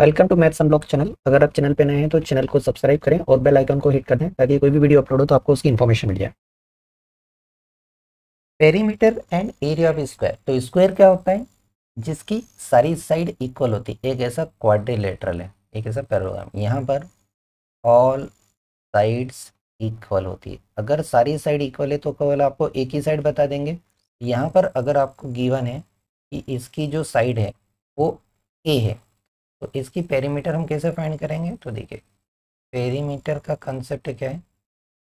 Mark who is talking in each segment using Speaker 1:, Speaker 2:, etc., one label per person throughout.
Speaker 1: Welcome to maths unlock channel. अगर आप channel पे नए हैं तो चैनल को सब्सक्राइब करें और बेल आइकन को हिट कर दें ताकि कोई भी वीडियो अपलोड हो तो आपको उसकी इन्फॉर्मेशन मिल जाए। Perimeter and area of square. तो स्क्वायर क्या होता है? जिसकी सारी साइड इक्वल होती है। एक ऐसा क्वाड्रिलेटरल है, एक ऐसा पैरेललोग्राम। यहाँ पर ऑल साइड्स इक्वल होती है। अगर सारी साइड इक्वल है तो केवल आपको एक ही साइड बता देंगे। यहाँ पर अगर आपको गिवन है कि इसकी जो साइड है वो ए है, तो इसकी पेरीमीटर हम कैसे फाइंड करेंगे? तो देखिए, पेरीमीटर का कंसेप्ट क्या है?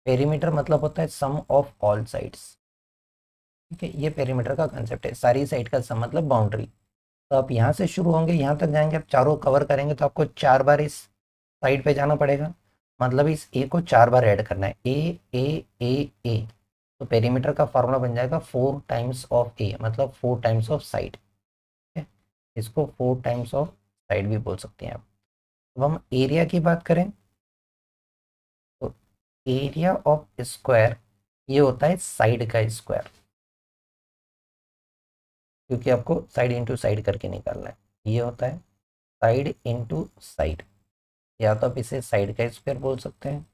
Speaker 1: पेरीमीटर मतलब होता है सम ऑफ ऑल साइड्स। ठीक है, ये पेरीमीटर का कंसेप्ट है। सारी साइड का सम मतलब बाउंड्री। तो आप यहाँ से शुरू होंगे, यहाँ तक जाएंगे, आप चारों कवर करेंगे तो आपको 4 बार इस साइड पे जाना पड़ेगा। मतलब इस ए को 4 बार ऐड करना है, ए ए ए ए। तो पेरीमीटर का फॉर्मूला बन जाएगा 4 टाइम्स ऑफ ए, मतलब 4 टाइम्स ऑफ साइड। इसको 4 टाइम्स ऑफ साइड भी बोल सकते हैं आप। अब हम एरिया की बात करें तो एरिया ऑफ स्क्वायर ये होता है साइड का स्क्वायर, क्योंकि आपको साइड इंटू साइड करके निकालना है। ये होता है साइड इंटू साइड, या तो आप इसे साइड का स्क्वायर बोल सकते हैं,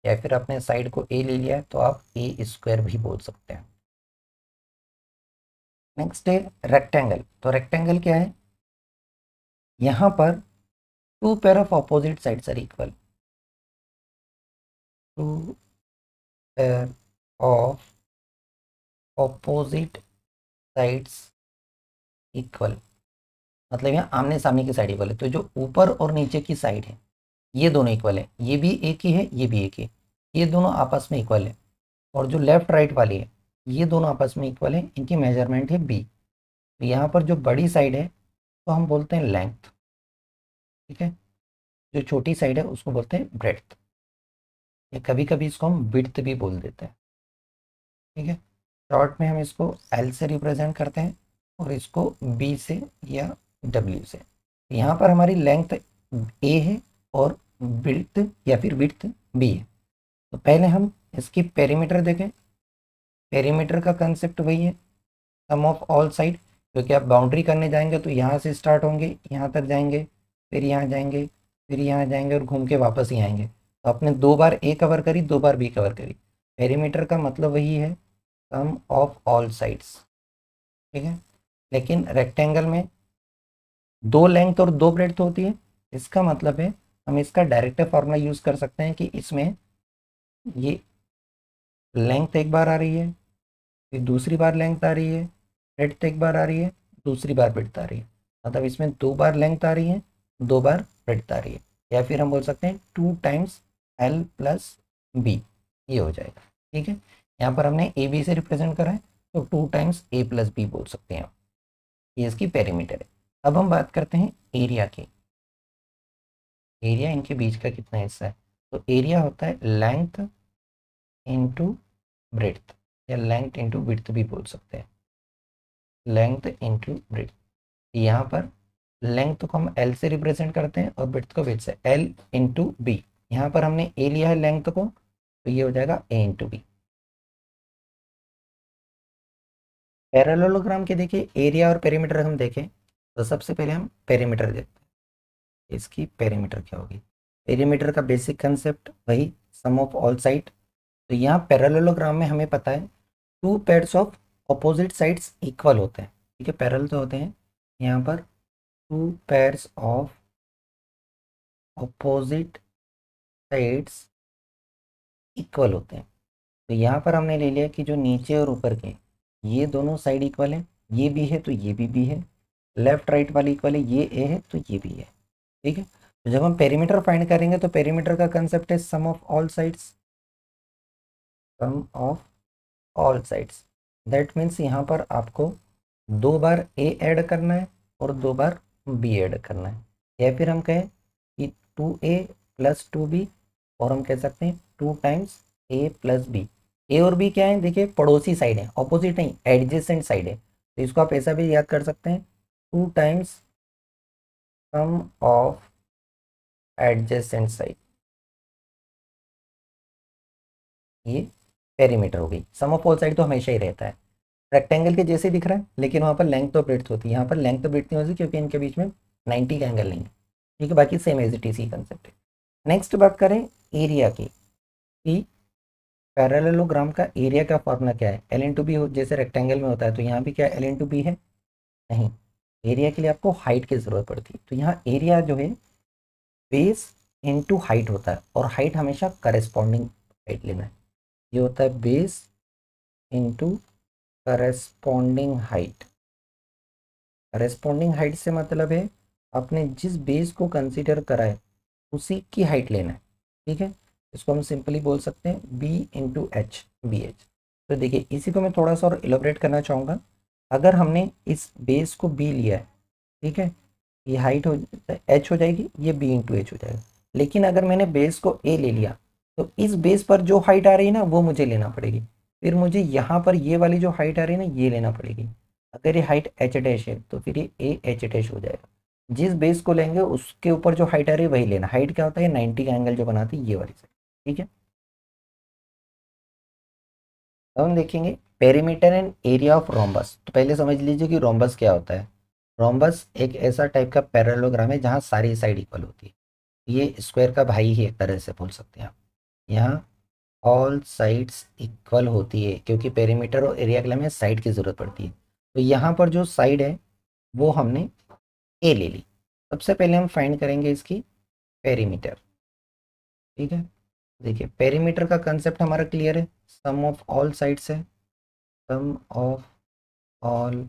Speaker 1: या फिर आपने साइड को ए ले लिया है तो आप ए स्क्वायर भी बोल सकते हैं। नेक्स्ट है रेक्टेंगल। तो रेक्टेंगल क्या है? यहाँ पर two pair of opposite sides are equal. Two pair of opposite sides equal, मतलब यहाँ आमने सामने की साइड इक्वल है। तो जो ऊपर और नीचे की साइड है ये दोनों इक्वल है, ये भी एक ही है, ये भी एक ही, ये दोनों आपस में इक्वल है। और जो लेफ्ट राइट वाली है ये दोनों आपस में इक्वल है, इनकी मेजरमेंट है बी। तो यहाँ पर जो बड़ी साइड है तो हम बोलते हैं लेंथ, ठीक है। जो छोटी साइड है उसको बोलते हैं ब्रेड्थ, या कभी कभी इसको हम विड्थ भी बोल देते हैं, ठीक है। शॉर्ट में हम इसको एल से रिप्रेजेंट करते हैं और इसको बी से या डब्ल्यू से। यहाँ पर हमारी लेंथ ए है और विड्थ या फिर विड्थ बी है। तो पहले हम इसकी पेरीमीटर देखें। पेरीमीटर का कंसेप्ट वही है, सम ऑफ ऑल साइड। क्योंकि आप बाउंड्री करने जाएंगे तो यहाँ से स्टार्ट होंगे, यहाँ तक जाएंगे, फिर यहाँ जाएंगे, फिर यहाँ जाएंगे और घूम के वापस ही आएंगे। तो आपने 2 बार ए कवर करी, 2 बार बी कवर करी। पेरीमीटर का मतलब वही है, सम ऑफ ऑल साइड्स, ठीक है। लेकिन रेक्टेंगल में 2 लेंथ और 2 ब्रेड्थ होती है। इसका मतलब है हम इसका डायरेक्ट फॉर्मूला यूज़ कर सकते हैं कि इसमें ये लेंथ एक बार आ रही है, फिर दूसरी बार लेंथ आ रही है, ब्रेड्थ एक बार आ रही है, दूसरी बार ब्रेड्थ आ रही है। मतलब इसमें 2 बार लेंथ आ रही है, 2 बार ब्रेड्थ आ रही है। या फिर हम बोल सकते हैं 2 टाइम्स एल प्लस बी, ये हो जाएगा, ठीक है। यहाँ पर हमने ए बी से रिप्रेजेंट करा है तो 2 टाइम्स ए प्लस बी बोल सकते हैं। ये इसकी पेरीमीटर है। अब हम बात करते हैं एरिया की। एरिया इनके बीच का कितना हिस्सा है? तो एरिया होता है लेंथ इंटू ब्रेड्थ, या लेंथ इंटू विड्थ भी बोल सकते हैं। Length into breadth. यहाँ पर लेंथ को हम एल से रिप्रेजेंट करते हैं और ब्रेड्थ को विड्थ से, एल इंटू बी। यहाँ पर हमने ए लिया है लेंथ को, तो ये हो जाएगा ए इंटू बी। पैरेललोग्राम के देखिए एरिया और पेरीमीटर हम देखें तो सबसे पहले हम पेरीमीटर देखते हैं। इसकी पेरीमीटर क्या होगी? पेरीमीटर का बेसिक कंसेप्ट वही, सम ऑफ ऑल साइड। तो यहाँ पैरेललोग्राम में हमें पता है 2 pairs of opposite sides equal होते हैं, ठीक है। पैरेलल तो होते हैं, यहाँ पर 2 pairs of opposite sides equal होते हैं। तो यहाँ पर हमने ले लिया कि जो नीचे और ऊपर के ये दोनों साइड इक्वल है, ये भी है तो ये भी है, लेफ्ट राइट वाली इक्वल है, ये ए है तो ये भी है, ठीक है। तो जब हम पेरीमीटर फाइंड करेंगे तो पेरीमीटर का कंसेप्ट है sum of all sides, sum of all sides. That means यहाँ पर आपको 2 बार ए ऐड करना है और 2 बार बी ऐड करना है। या फिर हम कहें कि 2a प्लस 2b, और हम कह सकते हैं 2 टाइम्स a प्लस बी। ए और बी क्या है? देखिए पड़ोसी साइड है, ऑपोजिट नहीं, एडजेसेंट साइड है। तो इसको आप ऐसा भी याद कर सकते हैं, 2 times sum of adjacent side. ये पेरीमीटर हो गई। सम ऑफ ऑल साइड तो हमेशा ही रहता है, रेक्टेंगल के जैसे दिख रहा है, लेकिन वहाँ पर लेंथ तो ब्रेड्थ होती है। यहाँ पर लेंथ तो ब्रेड्थ नहीं होती क्योंकि इनके बीच में 90 का एंगल नहीं है। ठीक है, बाकी सेम एज इट इज ही कंसेप्ट है। नेक्स्ट बात करें एरिया की, कि पैरेललोग्राम का एरिया का फॉर्मूला क्या है। एल इंटू बी जैसे रेक्टेंगल में होता है, तो यहाँ भी क्या एल इंटू बी है? नहीं, एरिया के लिए आपको हाइट की ज़रूरत पड़ती है। तो यहाँ एरिया जो है बेस इंटू हाइट होता है, और हाइट हमेशा करेस्पॉन्डिंग हाइट लेना है। ये होता है base into corresponding height. Corresponding height से मतलब है आपने जिस बेस को कंसीडर करा है उसी की हाइट लेना है। ठीक है, इसको हम सिंपली बोल सकते हैं B into H, B H. तो देखिए इसी को मैं थोड़ा सा और इलेबोरेट करना चाहूँगा। अगर हमने इस बेस को बी लिया है, ठीक है, ये हाइट हो एच हो जाएगी, ये बी इंटू एच हो जाएगा। लेकिन अगर मैंने बेस को ए ले लिया, तो इस बेस पर जो हाइट आ रही है ना वो मुझे लेना पड़ेगी। फिर मुझे यहाँ पर ये वाली जो हाइट आ रही है ना ये लेना पड़ेगी। अगर ये हाइट एच डैश है तो फिर ये ए एच डैश हो जाएगा। जिस बेस को लेंगे उसके ऊपर जो हाइट आ रही है वही लेना। हाइट क्या होता है? 90 का एंगल जो बनाती है ये वाली साइड। ठीक है, अब हम देखेंगे perimeter and area of rhombus. तो पहले समझ लीजिए कि रोम्बस क्या होता है। रोम्बस एक ऐसा टाइप का पैरेललोग्राम है जहाँ सारी साइड इक्वल होती है। ये स्क्वायर का भाई ही एक तरह से बोल सकते हैं आप। यहाँ ऑल साइड्स इक्वल होती है, क्योंकि पेरीमीटर और एरिया के लिए हमें साइड की ज़रूरत पड़ती है। तो यहाँ पर जो साइड है वो हमने ए ले ली। सबसे पहले हम फाइंड करेंगे इसकी पेरीमीटर। ठीक है, देखिए पेरीमीटर का कंसेप्ट हमारा क्लियर है, सम ऑफ ऑल साइड्स है, सम ऑफ ऑल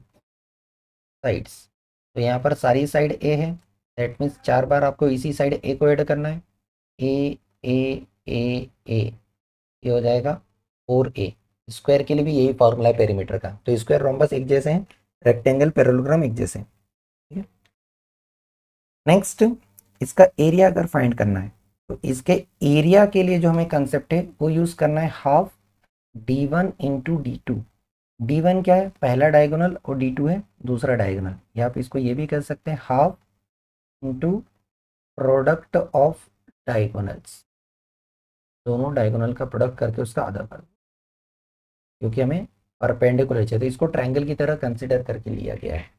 Speaker 1: साइड्स। तो यहाँ पर सारी साइड ए है, दैट मीन्स 4 बार आपको इसी साइड ए को ऐड करना है। ए ए ए ए, ये हो जाएगा 4a। स्क्वायर के लिए भी यही फॉर्मूला है पेरीमीटर का। तो स्क्वायर रोम्बस एक जैसे हैं, रेक्टेंगल पैरेललोग्राम एक जैसे हैं। ठीक है, नेक्स्ट इसका एरिया अगर फाइंड करना है तो इसके एरिया के लिए जो हमें कंसेप्ट है वो यूज करना है half d1 into d2। d1 क्या है? पहला डायगोनल, और d2 है दूसरा डायगोनल। या आप इसको ये भी कर सकते हैं half into product of diagonals. दोनों डायगोनल का प्रोडक्ट करके उसका आधा कर, क्योंकि हमें परपेंडिकुलर चाहिए तो इसको ट्रायंगल की तरह कंसिडर करके लिया गया है।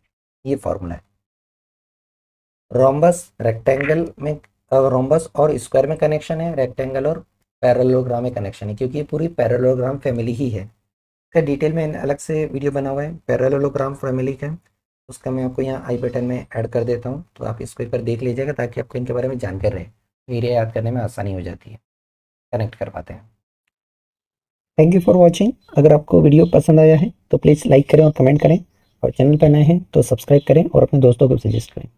Speaker 1: ये फॉर्मूला है। रोम्बस रेक्टेंगल में, रोम्बस और स्क्वायर में कनेक्शन है, रेक्टेंगल और पैरेललोग्राम में कनेक्शन है, क्योंकि ये पूरी पैरेललोग्राम फैमिली ही है। इसका डिटेल में अलग से वीडियो बना हुआ है पैरेललोग्राम फैमिली का, उसका मैं आपको यहाँ आई बटन में ऐड कर देता हूँ, तो आप इसको एक बार देख लीजिएगा ताकि आपको इनके बारे में जानकारी रहे। एरिया याद करने में आसानी हो जाती है, कनेक्ट कर पाते हैं। Thank you for watching. अगर आपको वीडियो पसंद आया है तो प्लीज़ लाइक करें और कमेंट करें, और चैनल पर नए हैं तो सब्सक्राइब करें और अपने दोस्तों को सजेस्ट करें।